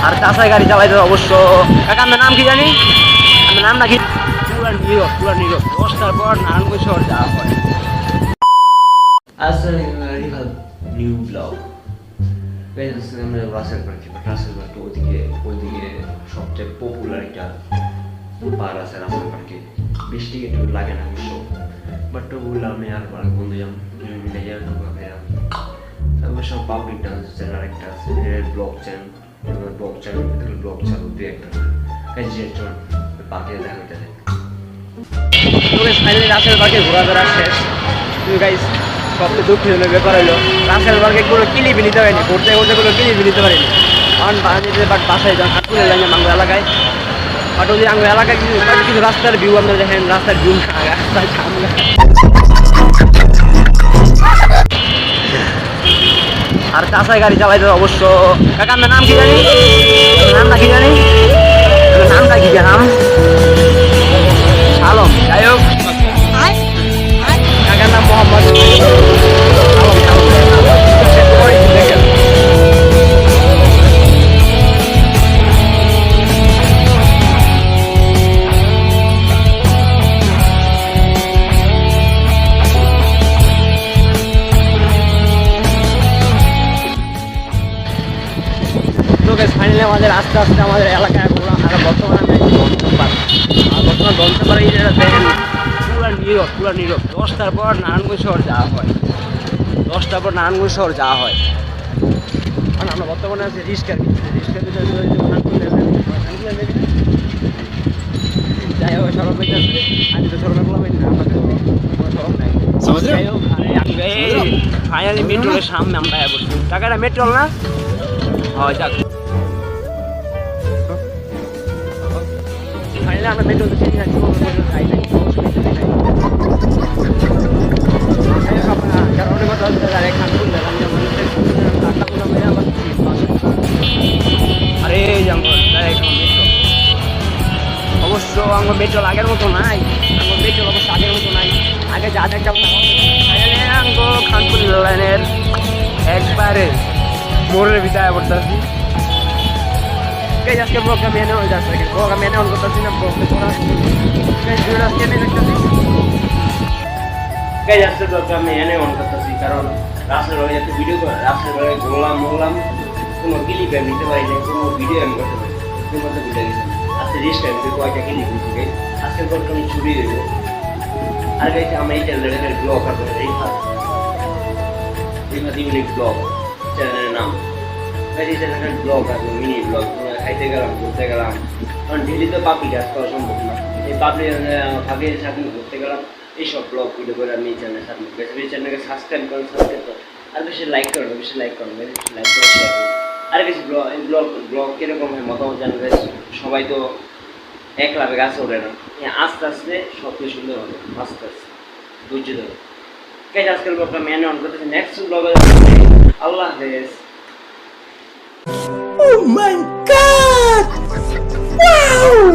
আর কাঁচাই গাড়ি চালাইতে অবশ্য। কাকা আমার নাম কি জানি, আমার নাম নাকি পুরা নীরব 10টার পর নারায়ণগঞ্জ শহর যাওয়া হয়। নিউ ব্লগ আমরা রাসেল পার্কে, বাট রাসেল পার্কে ওইদিকে সবচেয়ে পপুলার একটা পার আছে রাসেল পার্কে। বৃষ্টি একটু লাগে না অবশ্য, বাট তো বললাম আমি আর বন্ধু যাম মিলে যাই অবশ্য পাবলিক ডান্স চ্যানেল একটা আছে, ব্লগ চ্যানেল ব্লগ চালু দুই একটা কাজে পার্কে দেখা হইতে থাকে। ফাইনালি রাসেল পার্কে ঘোরাফেরা শেষ। গাইস সবচেয়ে দুঃখজনক ব্যাপার হলো রাসেল পার্কে কোনো ক্লিপই নিতে পারিনি, ঘুরতে ঘুরতে কোনো ক্লিপই নিতে পারিনি। কারণ বাট বাসায় যখন হাটপুরে লাগে মাঙ্গো এলাকায়, বাট ওই আঙ্গো এলাকায় কিছু রাস্তার ভিউ আপনারা দেখেন, রাস্তার ভিউ রাস্তায় সামনে আর কাঁচাই গাড়ি চালাইতে অবশ্য। কাকা আমার নাম কি জানি, নামটা কি জানি, নামটা কি নাম আলম। যাই হোক কাকার নাম মোহাম্মদ ফাইনালি আমাদের আস্তে আস্তে আমাদের এলাকায় ঘুরলাম। আর বর্তমানে আমি ধনসম্পাদ, আর বর্তমানে ধনসম্পাদ এই জায়গা দেখেন পুরা নীরব 10টার পর নারায়ণগঞ্জ শহর যাওয়া হয়, 10টার পর নারায়ণগঞ্জ শহর যাওয়া হয়। কারণ আমরা বর্তমানে আছি রিস্কার ভিতরে যাই হোক সড়ক হইতে আসবে। আমি তো সড়ক করলাম না, আমার তো কোনো সড়ক নাই। যাই হোক ফাইনালি মেট্রোলের সামনে আমরা বলছি টাকাটা মেট্রোল না হয় যাক। ফাইনালি আমরা মেট্রোতে চিনি না, খাই নাই আরে অবশ্য আমার মেট্রোল আগের মতো নাই, আমার মেট্রোল অবশ্য আগের মতো নাই। আগে যা দেখতাম খানপুর লাইনের একবারে মোড়ের ভিতরে পড়তেছি। আজকে ব্লগটা মেনে হয়ে যাচ্ছে, ব্লগটা মেনে অন করতেছি না, ব্লগটা করা আজকে মেনে দেখতেছি আজকে ব্লগটা মেনে অন করতেছি। কারণ রাস্তার বেলায় যাতে ভিডিও করে, রাস্তার বেলায় ঘুরলাম কোনো ক্লিপ আমি নিতে পারি না, কোনো ভিডিও আমি করতে পারি মধ্যে বুঝে গেছি। আজকে রিস্ক আমি কয়েকটা ক্লিপ নিচ্ছি, আজকের ব্লগটা আমি ছবি দেবো। আর গাইছে আমার এই চ্যানেলের ব্লগ আপনার এই ইউনিক ব্লগ চ্যানেলের নাম। এই চ্যানেলের ব্লগ আছে মিনি ব্লগ, খাইতে গেলাম ঘুরতে গেলাম, কারণ ডেলি তো পাবলিক কাজ করা সম্ভব না। এই পাবলিক সাথে ঘুরতে গেলাম, এইসব ব্লগ ভিডিও করে আমি এই চ্যানেলের সাথে এই চ্যানেলকে সাবস্ক্রাইব করেন আর বেশি লাইক করেন, বেশি লাইক করে শেয়ার করুন। আর বেশি ব্লগ কীরকম হয় মতামত জানবে। সবাই তো এক লাভে গাছে ওঠে না, আস্তে আস্তে সব কিছু সুন্দর হবে, আস্তে আস্তে ধৈর্য ধরে। আজকের ব্লগটা মেনে অন করতেছি, নেক্সট ব্লগে আল্লাহ হাফেজ। Oh my God! Wow!